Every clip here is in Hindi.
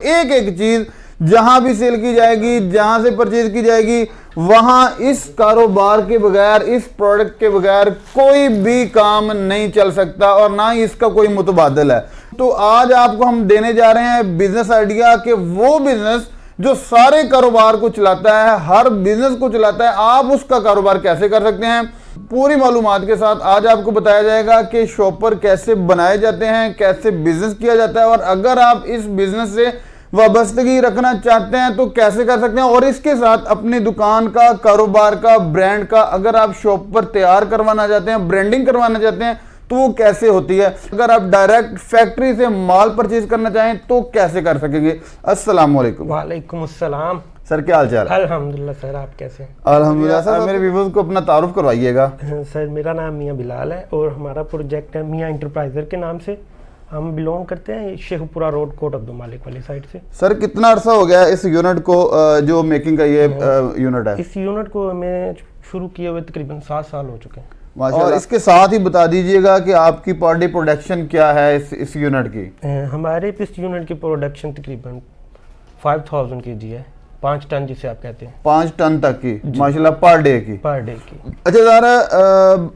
एक एक चीज जहां भी सेल की जाएगी, जहां से परचेज की जाएगी, वहां इस कारोबार के बगैर, इस प्रोडक्ट के बगैर कोई भी काम नहीं चल सकता और ना ही इसका कोई मुतबादल है। तो आज आपको हम देने जा रहे हैं बिजनेस आइडिया कि वो बिजनेस जो सारे कारोबार को चलाता है, हर बिजनेस को चलाता है, आप उसका कारोबार कैसे कर सकते हैं। पूरी मालूमात के साथ आज आपको बताया जाएगा कि शॉपर कैसे बनाए जाते हैं, कैसे बिजनेस किया जाता है, और अगर आप इस बिजनेस से वाबस्तगी रखना चाहते हैं तो कैसे कर सकते हैं। और इसके साथ अपनी दुकान का, कारोबार का, ब्रांड का अगर आप शॉपर तैयार करवाना चाहते हैं, ब्रांडिंग करवाना चाहते हैं तो वो कैसे होती है। अगर आप डायरेक्ट फैक्ट्री से माल परचेज करना चाहें तो कैसे कर सकेंगे। अस्सलाम वालेकुम। वालेकुम अस्सलाम। सर क्या हाल चाल है? अल्हम्दुलिल्लाह सर, आप कैसे हैं? अल्हम्दुलिल्लाह। सर मेरे व्यूअर्स को अपना तारुफ करवाइएगा। सर मेरा नाम मियां बिलाल है और हमारा प्रोजेक्ट है मियां इंटरप्राइजर के नाम से। हम बिलोंग करते हैं शेखपुरा रोड, कोट अब्दुल मालिक वाली साइड से। सर कितना अरसा हो गया इस यूनिट को, जो मेकिंग का ये यूनिट है? इस यूनिट को हमें शुरू किए हुए तकरीबन 7 साल हो चुके हैं। और इसके साथ ही बता दीजिएगा कि आपकी पर डे प्रोडक्शन क्या है इस यूनिट की? हमारे इस यूनिट की प्रोडक्शन तकरीबन 5000 kg है, 5 टन जिसे आप कहते हैं। 5 टन तक की माशाल्लाह पर डे की। अच्छा सर,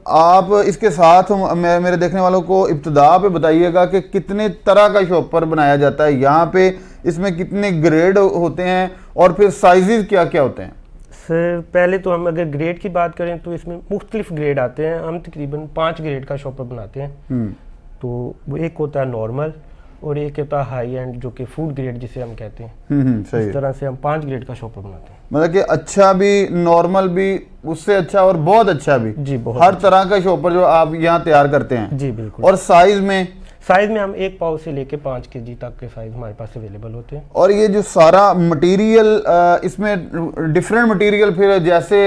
आप इसके साथ मेरे देखने वालों को इब्तिदा पे बताइएगा कि कितने तरह का शॉपर बनाया जाता है यहाँ पे, इसमें कितने ग्रेड होते हैं और फिर साइजेस क्या क्या होते हैं? सर पहले तो हम अगर ग्रेड की बात करें तो इसमें मुख्तलिफ ग्रेड आते हैं। हम तकरीबन 5 ग्रेड का शॉपर बनाते हैं। तो वो एक होता है नॉर्मल और एक होता है हाई एंड जो कि फूड ग्रेड जिसे हम कहते हैं। सही। इस तरह से हम 5 ग्रेड का शॉपर बनाते हैं। मतलब कि अच्छा भी, नॉर्मल भी, उससे अच्छा और बहुत अच्छा भी। जी बहुत हर तरह का शॉपर जो आप यहाँ तैयार करते हैं। जी बिल्कुल। और साइज में हम 1 पाव से लेके 5 kg तक के साइज हमारे पास अवेलेबल होते हैं। और ये जो सारा मटेरियल, इसमें डिफरेंट मटेरियल, फिर जैसे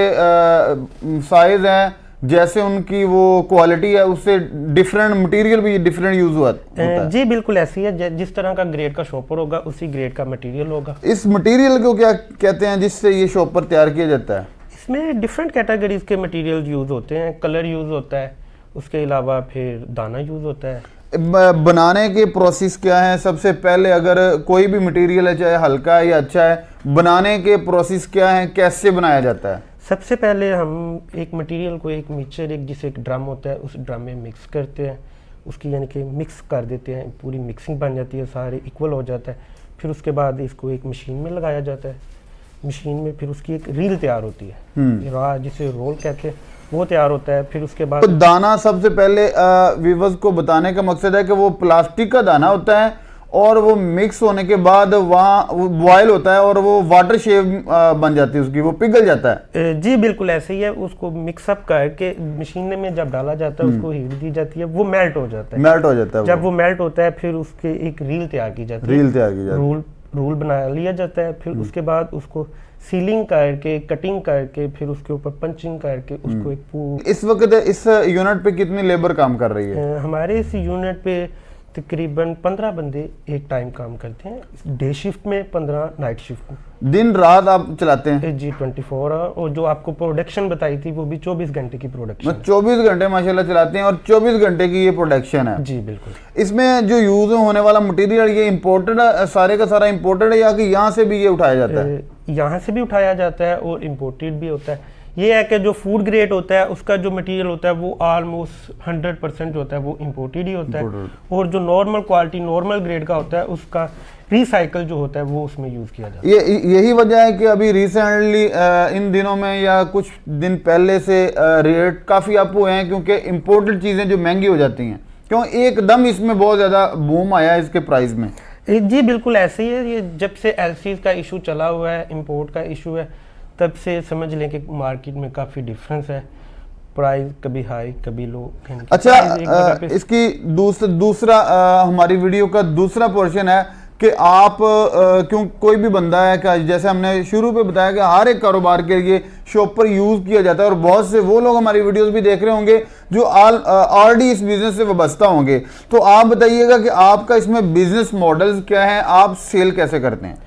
साइज है, जैसे उनकी वो क्वालिटी है, उससे डिफरेंट मटेरियल भी डिफरेंट यूज होता है। जी बिल्कुल ऐसी है, जिस तरह का ग्रेड का शॉपर होगा उसी ग्रेड का मटेरियल होगा। इस मटेरियल को क्या कहते हैं जिससे ये शॉपर तैयार किया जाता है? इसमें डिफरेंट कैटेगरीज के मटेरियल यूज होते हैं। कलर यूज होता है, उसके अलावा फिर दाना यूज होता है। बनाने के प्रोसेस क्या है? सबसे पहले अगर कोई भी मटेरियल है, चाहे हल्का है या अच्छा है, बनाने के प्रोसेस क्या है, कैसे बनाया जाता है? सबसे पहले हम एक मटेरियल को एक मिक्सचर, एक जिसे एक ड्रम होता है उस ड्रम में मिक्स करते हैं, उसकी यानी कि मिक्स कर देते हैं, पूरी मिक्सिंग बन जाती है, सारे इक्वल हो जाता है। फिर उसके बाद इसको एक मशीन में लगाया जाता है। मशीन में फिर उसकी एक रील तैयार होती है, जिसे रोल कहते हैं, वो तैयार होता है। फिर उसके बाद तो दाना, सबसे पहले व्यूअर्स को बताने का मकसद है कि वो प्लास्टिक का दाना होता है और वो मिक्स होने के बाद वहाँ बॉयल होता है और वो वाटर शेप बन जाती है उसकी, वो पिघल जाता है। जी बिल्कुल ऐसे ही है। उसको मिक्सअप करके मशीन में जब डाला जाता है, उसको हीट दी जाती है, वो मेल्ट हो जाता है। जब वो मेल्ट होता है फिर उसके एक रील तैयार की जाती है, रूल बना लिया जाता है। फिर उसके बाद उसको सीलिंग करके, कटिंग करके, फिर उसके ऊपर पंचिंग करके उसको एक इस वक्त इस यूनिट पे कितनी लेबर काम कर रही है? हमारे इस यूनिट पे तकरीबन 15 बंदे एक टाइम काम करते हैं। डे शिफ्ट में 15, नाइट शिफ्ट में। दिन रात आप चलाते हैं? जी 24 और जो आपको प्रोडक्शन बताई थी वो भी 24 घंटे की प्रोडक्शन है। 24 घंटे माशाल्लाह चलाते हैं और 24 घंटे की ये प्रोडक्शन है। जी बिल्कुल। इसमें जो यूज होने वाला मटेरियल ये इम्पोर्टेड है, सारे का सारा इम्पोर्टेड है या कि यहाँ से भी ये उठाया जाता है? यहाँ से भी उठाया जाता है और इम्पोर्टेड भी होता है। ये है कि जो फूड ग्रेड होता है उसका जो मटेरियल होता है वो ऑलमोस्ट 100% जो होता है वो इम्पोर्टेड ही होता है। और जो नॉर्मल क्वालिटी, नॉर्मल ग्रेड का होता है उसका रिसाइकल जो होता है वो उसमें यूज किया जाता है। यही वजह है कि अभी रिसेंटली इन दिनों में या कुछ दिन पहले से रेट काफी अप हुए हैं, क्योंकि इम्पोर्टेड चीजें जो महंगी हो जाती हैं, क्यों एकदम इसमें बहुत ज्यादा बूम आया है इसके प्राइस में। जी बिल्कुल ऐसे ही है। ये जब से एलसीज का इशू चला हुआ है, इंपोर्ट का इशू है, तब से समझ लें कि मार्केट में काफ़ी डिफरेंस है। प्राइस कभी हाई कभी लो। अच्छा, इसकी दूसरा हमारी वीडियो का दूसरा पोर्शन है कि आप क्यों कोई भी बंदा है कि जैसे हमने शुरू पे बताया कि हर एक कारोबार के लिए शॉपर यूज किया जाता है और बहुत से वो लोग हमारी वीडियोस भी देख रहे होंगे जो ऑलरेडी इस बिजनेस से वाबस्ता होंगे। तो आप बताइएगा कि आपका इसमें बिजनेस मॉडल्स क्या है, आप सेल कैसे करते हैं?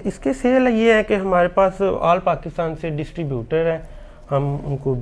इसके सेल ये है कि हमारे पास ऑल पाकिस्तान से डिस्ट्रीब्यूटर हैं, हम उनको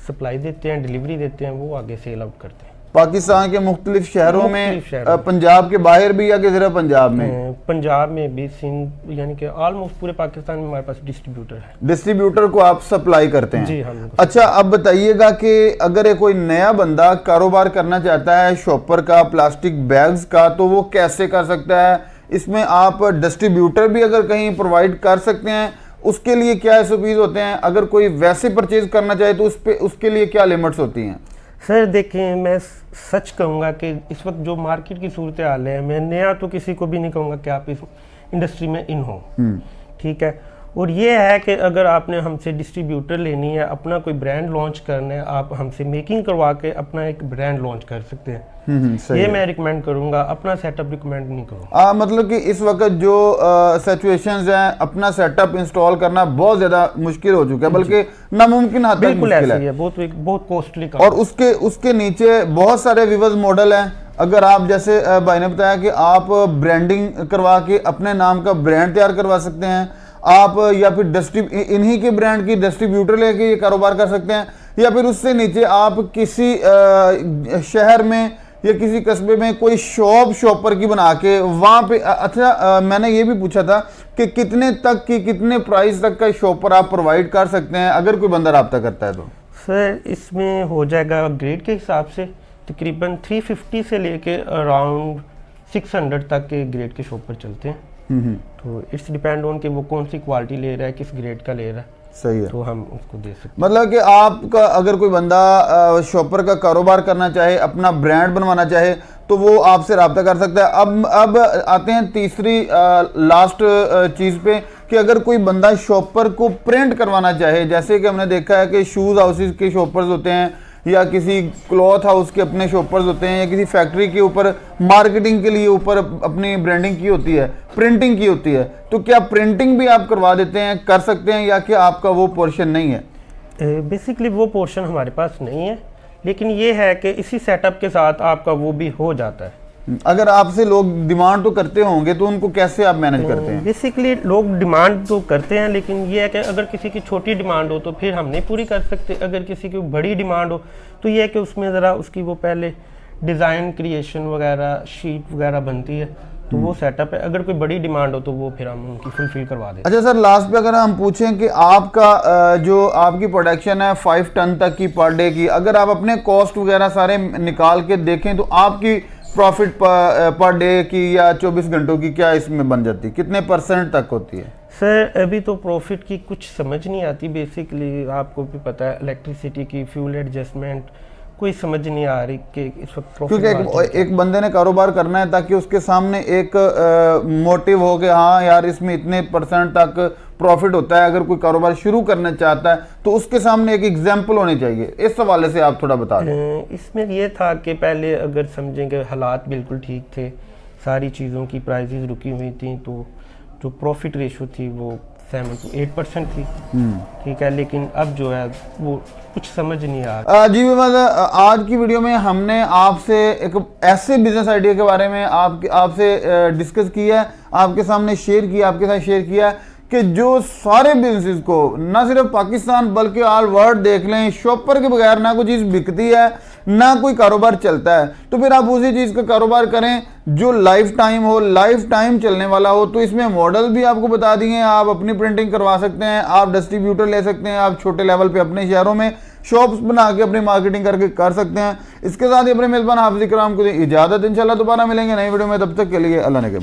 सप्लाई देते हैं, डिलीवरी देते हैं, वो आगे सेल आउट करते हैं। पाकिस्तान के मुख्तलिफ शहरों में, मुख्तलिफ शहरों में। पंजाब के बाहर भी या कि सिर्फ पंजाब में? पंजाब में भी, सिंध, यानी कि ऑलमोस्ट पूरे पाकिस्तान में हमारे पास डिस्ट्रीब्यूटर है। डिस्ट्रीब्यूटर को आप सप्लाई करते हैं? जी, हम। अच्छा, अब बताइएगा कि अगर ये कोई नया बंदा कारोबार करना चाहता है शॉपर का, प्लास्टिक बैग्स का, तो वो कैसे कर सकता है? इसमें आप डिस्ट्रीब्यूटर भी अगर कहीं प्रोवाइड कर सकते हैं, उसके लिए क्या एसओपीज होते हैं? अगर कोई वैसे परचेज करना चाहे तो उसके लिए क्या लिमिट्स होती हैं? सर देखिए, मैं सच कहूँगा कि इस वक्त जो मार्केट की सूरत हाल है, मैं नया तो किसी को भी नहीं कहूँगा कि आप इस इंडस्ट्री में इन हो, ठीक है। और ये है कि अगर आपने हमसे डिस्ट्रीब्यूटर लेनी है, अपना कोई ब्रांड लॉन्च करना है, आप हमसे मेकिंग करवा के अपना एक ब्रांड लॉन्च कर सकते हैं। सही ये है। मैं रिकमेंड करूँगा, अपना सेटअप रिकमेंड नहीं करूँगा। मतलब कि इस वक्त जो सिचुएशंस हैं, अपना सेटअप इंस्टॉल करना बहुत ज़्यादा मुश्किल हो चुका है, बल्कि नामुमकिन हद तक बिल्कुल मुश्किल ऐसे ही है। है, बहुत कॉस्टली काम। और उसके नीचे बहुत सारे विवर्स मॉडल हैं। अगर आप, जैसे भाई ने बताया कि आप ब्रांडिंग करवा के अपने नाम का ब्रांड तैयार करवा सकते हैं आप, या फिर इन्हीं के ब्रांड की डिस्ट्रीब्यूटर लेके ये कारोबार कर सकते हैं, या फिर उससे नीचे आप किसी शहर में या किसी कस्बे में कोई शॉपर की बना के वहाँ पे अच्छा, मैंने ये भी पूछा था कि कितने प्राइस तक का शॉपर आप प्रोवाइड कर सकते हैं अगर कोई बंदा रब्ता करता है तो? सर इसमें हो जाएगा ग्रेड के हिसाब से तकरीबन 350 से लेके अराउंड 600 तक के ग्रेड के शॉपर चलते हैं। तो इट्स डिपेंड ऑन कि वो कौन सी क्वालिटी ले रहा है, किस ग्रेड का ले रहा है। सही है। तो हम उसको दे सकते हैं। मतलब कि आपका अगर कोई बंदा शॉपर का कारोबार करना चाहे, अपना ब्रांड बनवाना चाहे, तो वो आपसे रब्ता कर सकता है। अब आते हैं तीसरी लास्ट चीज़ पे कि अगर कोई बंदा शॉपर को प्रिंट करवाना चाहे, जैसे कि हमने देखा है कि शूज़ हाउसेस के शॉपर्स होते हैं, या किसी क्लॉथ हाउस के अपने शॉपर्स होते हैं, या किसी फैक्ट्री के ऊपर मार्केटिंग के लिए ऊपर अपनी ब्रांडिंग की होती है, प्रिंटिंग की होती है, तो क्या प्रिंटिंग भी आप करवा देते हैं, कर सकते हैं, या कि आपका वो पोर्शन नहीं है? बेसिकली वो पोर्शन हमारे पास नहीं है, लेकिन ये है कि इसी सेटअप के साथ आपका वो भी हो जाता है। अगर आपसे लोग डिमांड तो करते होंगे, तो उनको कैसे आप मैनेज करते हैं? बेसिकली लोग डिमांड तो करते हैं, लेकिन ये है कि अगर किसी की छोटी डिमांड हो तो फिर हम नहीं पूरी कर सकते। अगर किसी की बड़ी डिमांड हो तो ये है कि उसमें ज़रा उसकी वो पहले डिज़ाइन क्रिएशन वगैरह, शीट वगैरह बनती है, तो वो सेटअप है। अगर कोई बड़ी डिमांड हो तो वो फिर हम उनकी फुलफिल करवा देते हैं। अच्छा सर, लास्ट पे अगर हम पूछें कि आपका जो आपकी प्रोडक्शन है 5 टन तक की पर डे की, अगर आप अपने कॉस्ट वगैरह सारे निकाल के देखें तो आपकी प्रॉफिट पर डे की या 24 घंटों की क्या इसमें बन जाती है? कितने % तक होती है? सर अभी तो प्रॉफिट की कुछ समझ नहीं आती। बेसिकली आपको भी पता है, इलेक्ट्रिसिटी की, फ्यूल एडजस्टमेंट, कोई समझ नहीं आ रही कि इस वक्त प्रॉफिट। क्योंकि एक बंदे ने कारोबार करना है ताकि उसके सामने एक मोटिव हो कि हाँ यार, इसमें इतने % तक प्रॉफिट होता है। अगर कोई कारोबार शुरू करना चाहता है तो उसके सामने एक एग्जाम्पल होनी चाहिए। इस हवाले से आप थोड़ा बता दें। इसमें यह था कि पहले अगर समझेंगे हालात बिल्कुल ठीक थे, सारी चीज़ों की प्राइसेस रुकी हुई थी, तो जो प्रॉफिट रेशो थी वो 7 to 8% थी, ठीक है। लेकिन अब जो है वो कुछ समझ नहीं आ रहा। जी मतलब आज की वीडियो में हमने आपसे एक ऐसे बिजनेस आइडिया के बारे में आपसे डिस्कस किया है, आपके सामने शेयर किया, आपके साथ शेयर किया कि जो सारे बिजनेस को ना सिर्फ पाकिस्तान बल्कि ऑल वर्ल्ड देख लें, शॉपर के बगैर ना कोई चीज़ बिकती है, ना कोई कारोबार चलता है। तो फिर आप उसी चीज़ का कारोबार करें जो लाइफ टाइम हो, लाइफ टाइम चलने वाला हो। तो इसमें मॉडल भी आपको बता दिए, आप अपनी प्रिंटिंग करवा सकते हैं, आप डिस्ट्रीब्यूटर ले सकते हैं, आप छोटे लेवल पे अपने शहरों में शॉप्स बना के अपनी मार्केटिंग करके कर सकते हैं। इसके साथ ही अपने मेज़बान हाफिज़ इकराम को इजाज़त, इंशाल्लाह दोबारा मिलेंगे नई वीडियो में। तब तक के लिए अल्लाह ने के